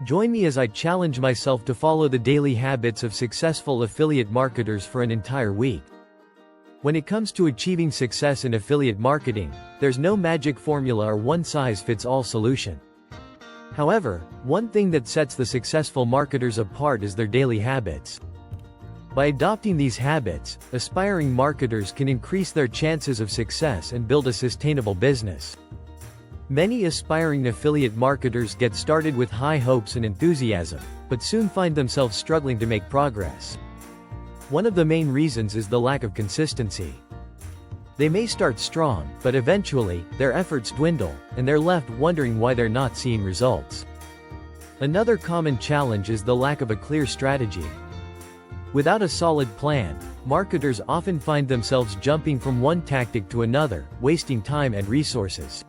Join me as I challenge myself to follow the daily habits of successful affiliate marketers for an entire week. When it comes to achieving success in affiliate marketing, there's no magic formula or one-size-fits-all solution. However, one thing that sets the successful marketers apart is their daily habits. By adopting these habits, aspiring marketers can increase their chances of success and build a sustainable business. Many aspiring affiliate marketers get started with high hopes and enthusiasm, but soon find themselves struggling to make progress. One of the main reasons is the lack of consistency. They may start strong, but eventually, their efforts dwindle, and they're left wondering why they're not seeing results. Another common challenge is the lack of a clear strategy. Without a solid plan, marketers often find themselves jumping from one tactic to another, wasting time and resources.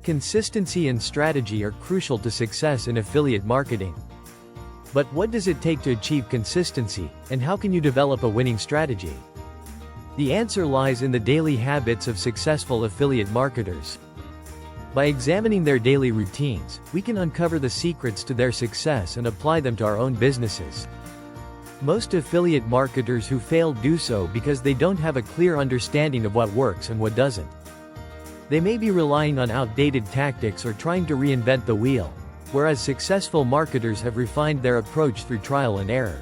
Consistency and strategy are crucial to success in affiliate marketing. But what does it take to achieve consistency, and how can you develop a winning strategy? The answer lies in the daily habits of successful affiliate marketers. By examining their daily routines, we can uncover the secrets to their success and apply them to our own businesses. Most affiliate marketers who fail do so because they don't have a clear understanding of what works and what doesn't. They may be relying on outdated tactics or trying to reinvent the wheel, whereas successful marketers have refined their approach through trial and error.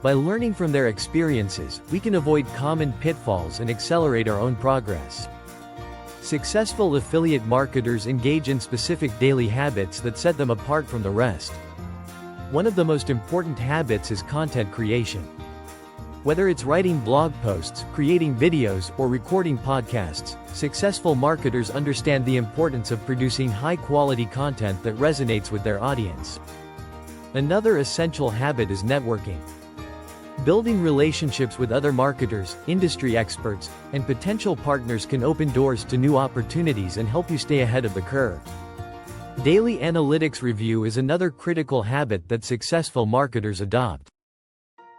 By learning from their experiences, we can avoid common pitfalls and accelerate our own progress. Successful affiliate marketers engage in specific daily habits that set them apart from the rest. One of the most important habits is content creation. Whether it's writing blog posts, creating videos, or recording podcasts, successful marketers understand the importance of producing high-quality content that resonates with their audience. Another essential habit is networking. Building relationships with other marketers, industry experts, and potential partners can open doors to new opportunities and help you stay ahead of the curve. Daily analytics review is another critical habit that successful marketers adopt.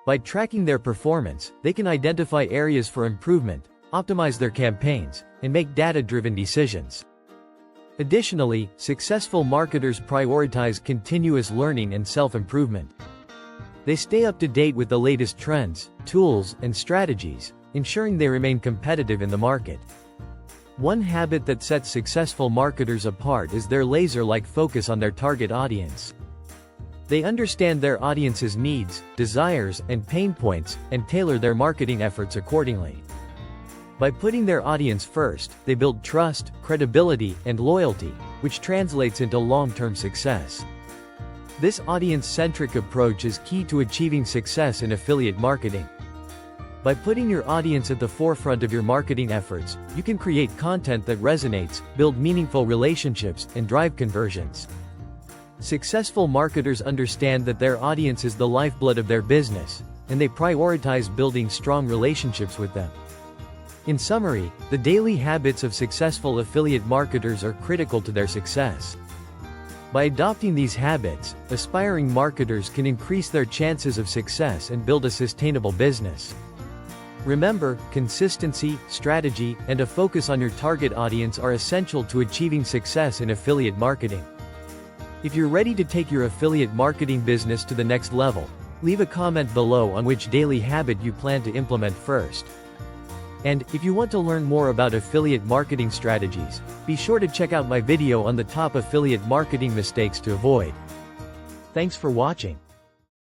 By tracking their performance, they can identify areas for improvement, optimize their campaigns, and make data-driven decisions. Additionally, successful marketers prioritize continuous learning and self-improvement. They stay up to date with the latest trends, tools, and strategies, ensuring they remain competitive in the market. One habit that sets successful marketers apart is their laser-like focus on their target audience. They understand their audience's needs, desires, and pain points, and tailor their marketing efforts accordingly. By putting their audience first, they build trust, credibility, and loyalty, which translates into long-term success. This audience-centric approach is key to achieving success in affiliate marketing. By putting your audience at the forefront of your marketing efforts, you can create content that resonates, build meaningful relationships, and drive conversions. Successful marketers understand that their audience is the lifeblood of their business, and they prioritize building strong relationships with them. In summary, the daily habits of successful affiliate marketers are critical to their success. By adopting these habits, aspiring marketers can increase their chances of success and build a sustainable business. Remember, consistency, strategy, and a focus on your target audience are essential to achieving success in affiliate marketing. If you're ready to take your affiliate marketing business to the next level, leave a comment below on which daily habit you plan to implement first. And, if you want to learn more about affiliate marketing strategies, be sure to check out my video on the top affiliate marketing mistakes to avoid. Thanks for watching.